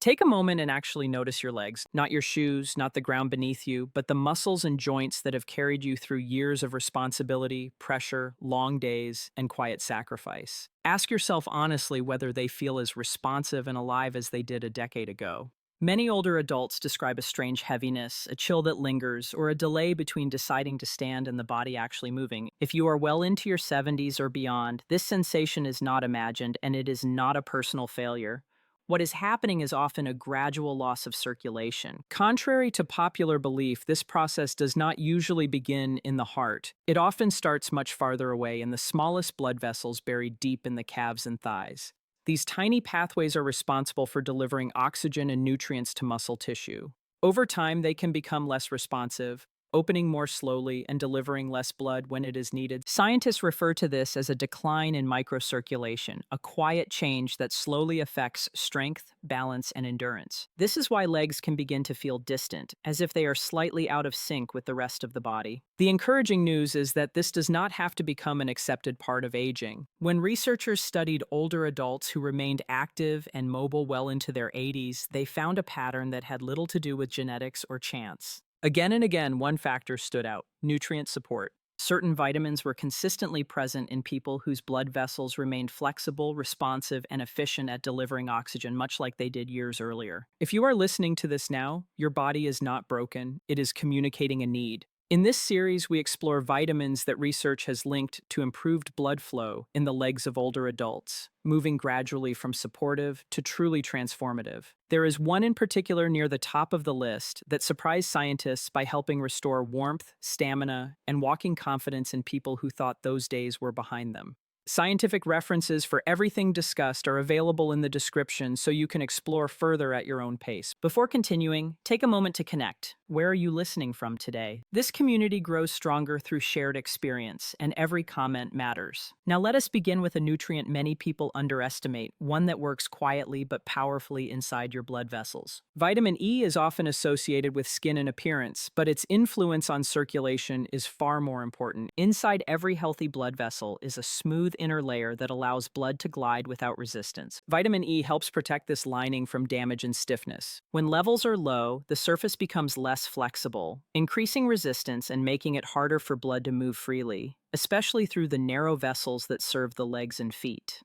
Take a moment and actually notice your legs, not your shoes, not the ground beneath you, but the muscles and joints that have carried you through years of responsibility, pressure, long days, and quiet sacrifice. Ask yourself honestly whether they feel as responsive and alive as they did a decade ago. Many older adults describe a strange heaviness, a chill that lingers, or a delay between deciding to stand and the body actually moving. If you are well into your 70s or beyond, this sensation is not imagined and it is not a personal failure. What is happening is often a gradual loss of circulation. Contrary to popular belief, this process does not usually begin in the heart. It often starts much farther away in the smallest blood vessels buried deep in the calves and thighs. These tiny pathways are responsible for delivering oxygen and nutrients to muscle tissue. Over time, they can become less responsive, opening more slowly and delivering less blood when it is needed. Scientists refer to this as a decline in microcirculation, a quiet change that slowly affects strength, balance, and endurance. This is why legs can begin to feel distant, as if they are slightly out of sync with the rest of the body. The encouraging news is that this does not have to become an accepted part of aging. When researchers studied older adults who remained active and mobile well into their 80s, they found a pattern that had little to do with genetics or chance. Again and again, one factor stood out: nutrient support. Certain vitamins were consistently present in people whose blood vessels remained flexible, responsive, and efficient at delivering oxygen, much like they did years earlier. If you are listening to this now, your body is not broken, it is communicating a need. In this series, we explore vitamins that research has linked to improved blood flow in the legs of older adults, moving gradually from supportive to truly transformative. There is one in particular near the top of the list that surprised scientists by helping restore warmth, stamina, and walking confidence in people who thought those days were behind them. Scientific references for everything discussed are available in the description so you can explore further at your own pace. Before continuing, take a moment to connect. Where are you listening from today? This community grows stronger through shared experience, and every comment matters. Now let us begin with a nutrient many people underestimate, one that works quietly but powerfully inside your blood vessels. Vitamin E is often associated with skin and appearance, but its influence on circulation is far more important. Inside every healthy blood vessel is a smooth inner layer that allows blood to glide without resistance. Vitamin E helps protect this lining from damage and stiffness. When levels are low, the surface becomes less flexible, increasing resistance and making it harder for blood to move freely, especially through the narrow vessels that serve the legs and feet.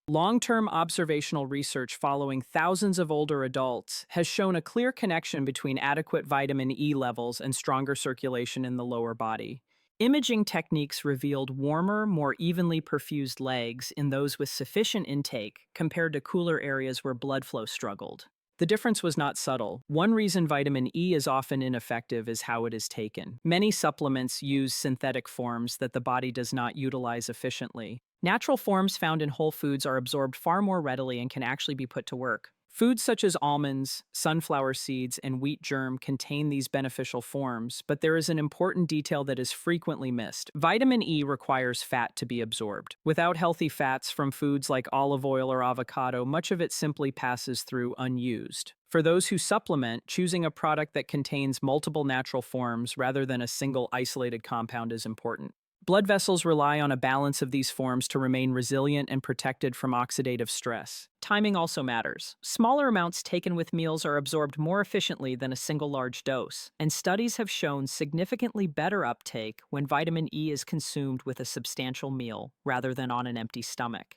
Long-term observational research following thousands of older adults has shown a clear connection between adequate vitamin E levels and stronger circulation in the lower body. Imaging techniques revealed warmer, more evenly perfused legs in those with sufficient intake compared to cooler areas where blood flow struggled. The difference was not subtle. One reason vitamin E is often ineffective is how it is taken. Many supplements use synthetic forms that the body does not utilize efficiently. Natural forms found in whole foods are absorbed far more readily and can actually be put to work. Foods such as almonds, sunflower seeds, and wheat germ contain these beneficial forms, but there is an important detail that is frequently missed. Vitamin E requires fat to be absorbed. Without healthy fats from foods like olive oil or avocado, much of it simply passes through unused. For those who supplement, choosing a product that contains multiple natural forms rather than a single isolated compound is important. Blood vessels rely on a balance of these forms to remain resilient and protected from oxidative stress. Timing also matters. Smaller amounts taken with meals are absorbed more efficiently than a single large dose, and studies have shown significantly better uptake when vitamin E is consumed with a substantial meal rather than on an empty stomach.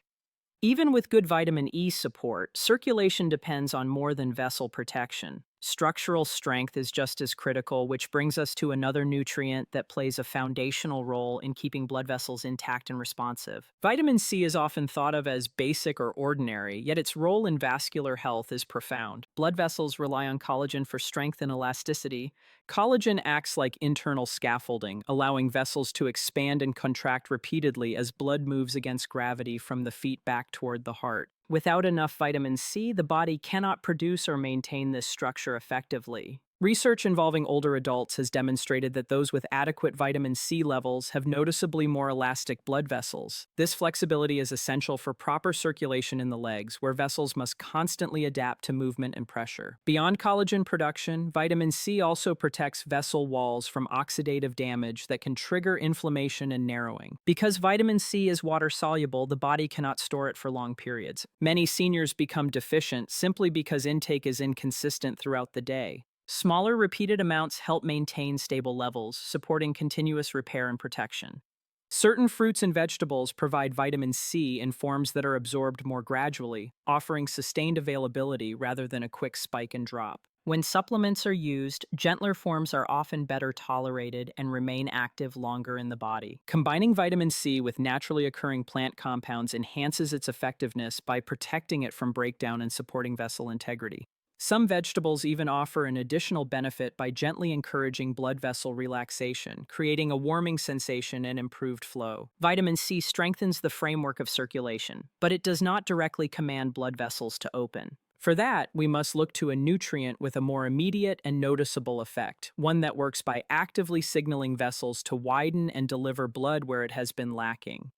Even with good vitamin E support, circulation depends on more than vessel protection. Structural strength is just as critical, which brings us to another nutrient that plays a foundational role in keeping blood vessels intact and responsive. Vitamin C is often thought of as basic or ordinary, yet its role in vascular health is profound. Blood vessels rely on collagen for strength and elasticity. Collagen acts like internal scaffolding, allowing vessels to expand and contract repeatedly as blood moves against gravity from the feet back toward the heart. Without enough vitamin C, the body cannot produce or maintain this structure effectively. Research involving older adults has demonstrated that those with adequate vitamin C levels have noticeably more elastic blood vessels. This flexibility is essential for proper circulation in the legs, where vessels must constantly adapt to movement and pressure. Beyond collagen production, vitamin C also protects vessel walls from oxidative damage that can trigger inflammation and narrowing. Because vitamin C is water-soluble, the body cannot store it for long periods. Many seniors become deficient simply because intake is inconsistent throughout the day. Smaller, repeated amounts help maintain stable levels, supporting continuous repair and protection. Certain fruits and vegetables provide vitamin C in forms that are absorbed more gradually, offering sustained availability rather than a quick spike and drop. When supplements are used, gentler forms are often better tolerated and remain active longer in the body. Combining vitamin C with naturally occurring plant compounds enhances its effectiveness by protecting it from breakdown and supporting vessel integrity. Some vegetables even offer an additional benefit by gently encouraging blood vessel relaxation, creating a warming sensation and improved flow. Vitamin C strengthens the framework of circulation, but it does not directly command blood vessels to open. For that, we must look to a nutrient with a more immediate and noticeable effect, one that works by actively signaling vessels to widen and deliver blood where it has been lacking.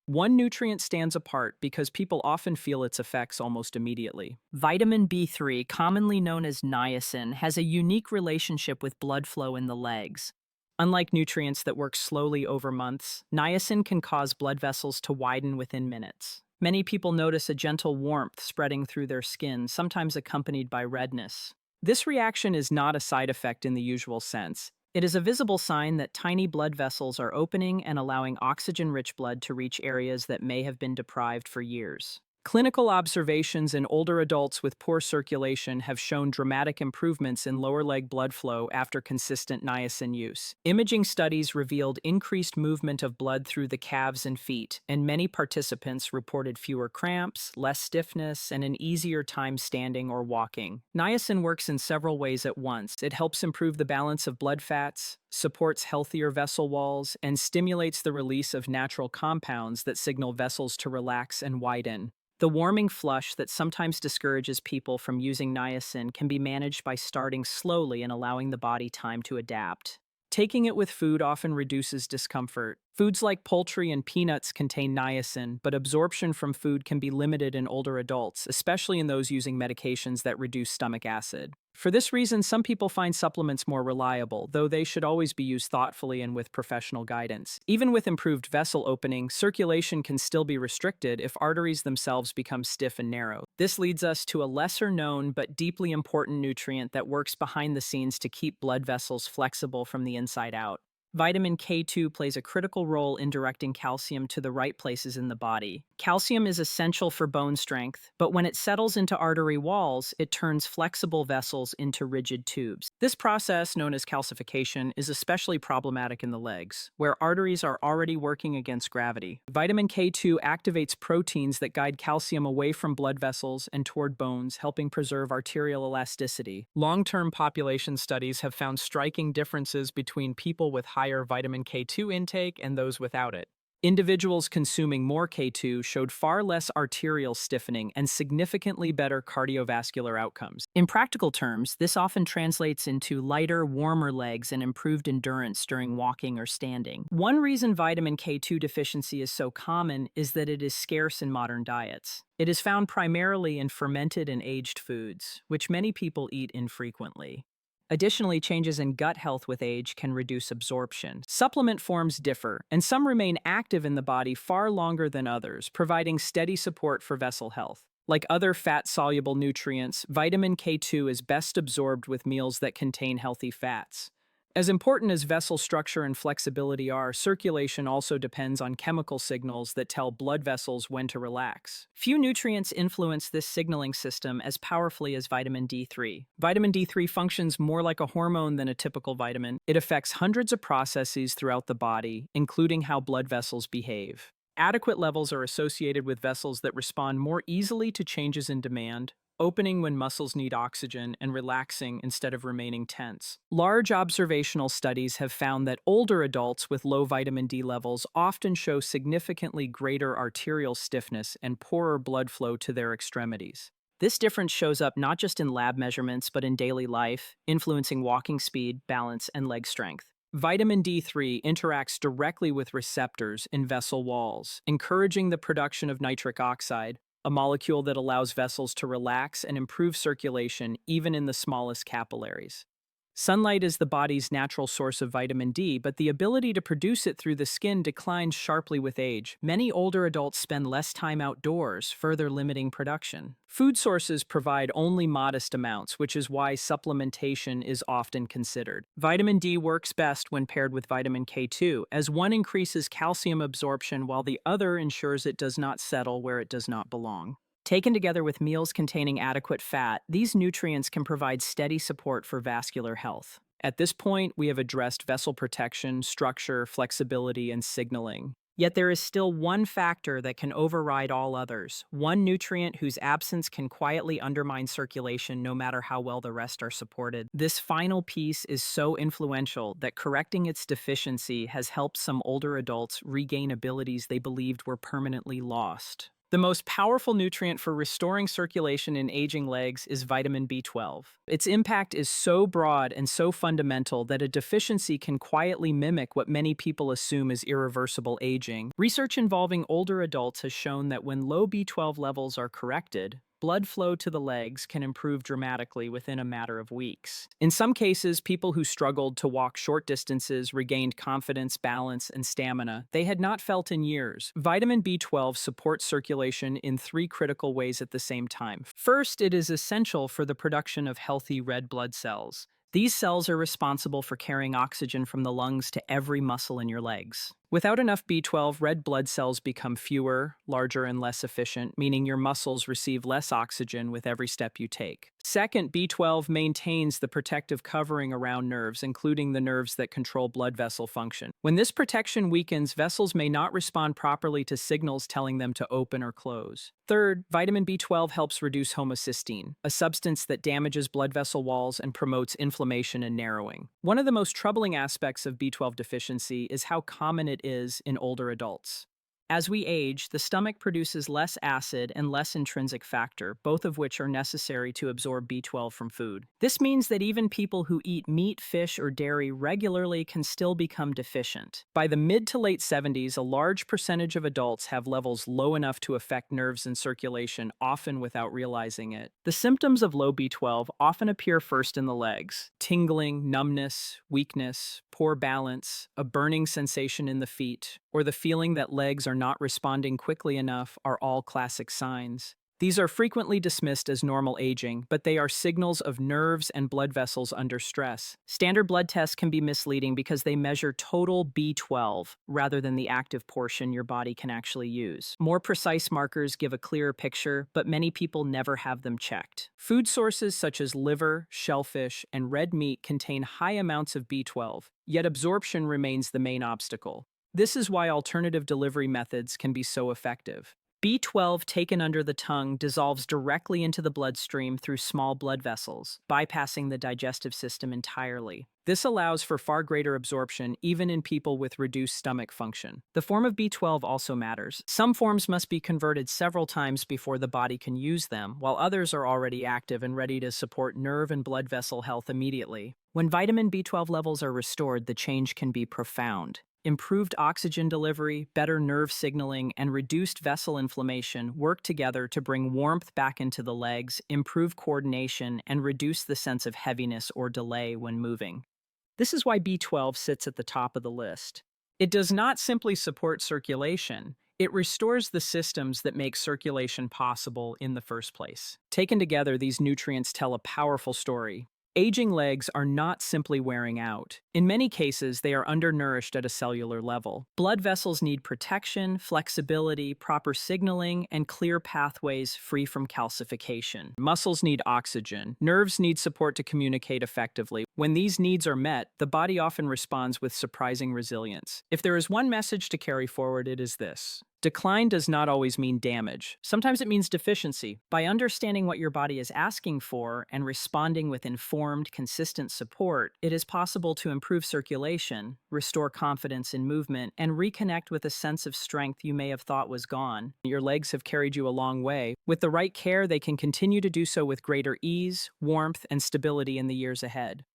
One nutrient stands apart because people often feel its effects almost immediately. Vitamin B3, commonly known as niacin, has a unique relationship with blood flow in the legs. Unlike nutrients that work slowly over months, niacin can cause blood vessels to widen within minutes. Many people notice a gentle warmth spreading through their skin, sometimes accompanied by redness. This reaction is not a side effect in the usual sense. It is a visible sign that tiny blood vessels are opening and allowing oxygen-rich blood to reach areas that may have been deprived for years. Clinical observations in older adults with poor circulation have shown dramatic improvements in lower leg blood flow after consistent niacin use. Imaging studies revealed increased movement of blood through the calves and feet, and many participants reported fewer cramps, less stiffness, and an easier time standing or walking. Niacin works in several ways at once. It helps improve the balance of blood fats, supports healthier vessel walls, and stimulates the release of natural compounds that signal vessels to relax and widen. The warming flush that sometimes discourages people from using niacin can be managed by starting slowly and allowing the body time to adapt. Taking it with food often reduces discomfort. Foods like poultry and peanuts contain niacin, but absorption from food can be limited in older adults, especially in those using medications that reduce stomach acid. For this reason, some people find supplements more reliable, though they should always be used thoughtfully and with professional guidance. Even with improved vessel opening, circulation can still be restricted if arteries themselves become stiff and narrow. This leads us to a lesser-known but deeply important nutrient that works behind the scenes to keep blood vessels flexible from the inside out. Vitamin K2 plays a critical role in directing calcium to the right places in the body. Calcium is essential for bone strength, but when it settles into artery walls, it turns flexible vessels into rigid tubes. This process, known as calcification, is especially problematic in the legs, where arteries are already working against gravity. Vitamin K2 activates proteins that guide calcium away from blood vessels and toward bones, helping preserve arterial elasticity. Long-term population studies have found striking differences between people with higher vitamin K2 intake and those without it. Individuals consuming more K2 showed far less arterial stiffening and significantly better cardiovascular outcomes. In practical terms, this often translates into lighter, warmer legs and improved endurance during walking or standing. One reason vitamin K2 deficiency is so common is that it is scarce in modern diets. It is found primarily in fermented and aged foods, which many people eat infrequently. Additionally, changes in gut health with age can reduce absorption. Supplement forms differ, and some remain active in the body far longer than others, providing steady support for vessel health. Like other fat-soluble nutrients, vitamin K2 is best absorbed with meals that contain healthy fats. As important as vessel structure and flexibility are, circulation also depends on chemical signals that tell blood vessels when to relax. Few nutrients influence this signaling system as powerfully as vitamin D3. Vitamin D3 functions more like a hormone than a typical vitamin. It affects hundreds of processes throughout the body, including how blood vessels behave. Adequate levels are associated with vessels that respond more easily to changes in demand, opening when muscles need oxygen, and relaxing instead of remaining tense. Large observational studies have found that older adults with low vitamin D levels often show significantly greater arterial stiffness and poorer blood flow to their extremities. This difference shows up not just in lab measurements, but in daily life, influencing walking speed, balance, and leg strength. Vitamin D3 interacts directly with receptors in vessel walls, encouraging the production of nitric oxide, a molecule that allows vessels to relax and improve circulation even in the smallest capillaries. Sunlight is the body's natural source of vitamin D, but the ability to produce it through the skin declines sharply with age. Many older adults spend less time outdoors, further limiting production. Food sources provide only modest amounts, which is why supplementation is often considered. Vitamin D works best when paired with vitamin K2, as one increases calcium absorption while the other ensures it does not settle where it does not belong. Taken together with meals containing adequate fat, these nutrients can provide steady support for vascular health. At this point, we have addressed vessel protection, structure, flexibility, and signaling. Yet there is still one factor that can override all others, one nutrient whose absence can quietly undermine circulation no matter how well the rest are supported. This final piece is so influential that correcting its deficiency has helped some older adults regain abilities they believed were permanently lost. The most powerful nutrient for restoring circulation in aging legs is vitamin B12. Its impact is so broad and so fundamental that a deficiency can quietly mimic what many people assume is irreversible aging. Research involving older adults has shown that when low B12 levels are corrected, blood flow to the legs can improve dramatically within a matter of weeks. In some cases, people who struggled to walk short distances regained confidence, balance, and stamina they had not felt in years. Vitamin B12 supports circulation in three critical ways at the same time. First, it is essential for the production of healthy red blood cells. These cells are responsible for carrying oxygen from the lungs to every muscle in your legs. Without enough B12, red blood cells become fewer, larger, and less efficient, meaning your muscles receive less oxygen with every step you take. Second, B12 maintains the protective covering around nerves, including the nerves that control blood vessel function. When this protection weakens, vessels may not respond properly to signals telling them to open or close. Third, vitamin B12 helps reduce homocysteine, a substance that damages blood vessel walls and promotes inflammation and narrowing. One of the most troubling aspects of B12 deficiency is how common it is in older adults. As we age, the stomach produces less acid and less intrinsic factor, both of which are necessary to absorb B12 from food. This means that even people who eat meat, fish, or dairy regularly can still become deficient. By the mid to late 70s, a large percentage of adults have levels low enough to affect nerves and circulation, often without realizing it. The symptoms of low B12 often appear first in the legs: tingling, numbness, weakness, poor balance, a burning sensation in the feet, or the feeling that legs are not responding quickly enough are all classic signs. These are frequently dismissed as normal aging, but they are signals of nerves and blood vessels under stress. Standard blood tests can be misleading because they measure total B12 rather than the active portion your body can actually use. More precise markers give a clearer picture, but many people never have them checked. Food sources such as liver, shellfish, and red meat contain high amounts of B12, yet absorption remains the main obstacle. This is why alternative delivery methods can be so effective. B12 taken under the tongue dissolves directly into the bloodstream through small blood vessels, bypassing the digestive system entirely. This allows for far greater absorption even in people with reduced stomach function. The form of B12 also matters. Some forms must be converted several times before the body can use them, while others are already active and ready to support nerve and blood vessel health immediately. When vitamin B12 levels are restored, the change can be profound. Improved oxygen delivery, better nerve signaling, and reduced vessel inflammation work together to bring warmth back into the legs, improve coordination, and reduce the sense of heaviness or delay when moving. This is why B12 sits at the top of the list. It does not simply support circulation, it restores the systems that make circulation possible in the first place. Taken together, these nutrients tell a powerful story. Aging legs are not simply wearing out. In many cases, they are undernourished at a cellular level. Blood vessels need protection, flexibility, proper signaling, and clear pathways free from calcification. Muscles need oxygen. Nerves need support to communicate effectively. When these needs are met, the body often responds with surprising resilience. If there is one message to carry forward, it is this: decline does not always mean damage. Sometimes it means deficiency. By understanding what your body is asking for and responding with informed, consistent support, it is possible to improve circulation, restore confidence in movement, and reconnect with a sense of strength you may have thought was gone. Your legs have carried you a long way. With the right care, they can continue to do so with greater ease, warmth, and stability in the years ahead.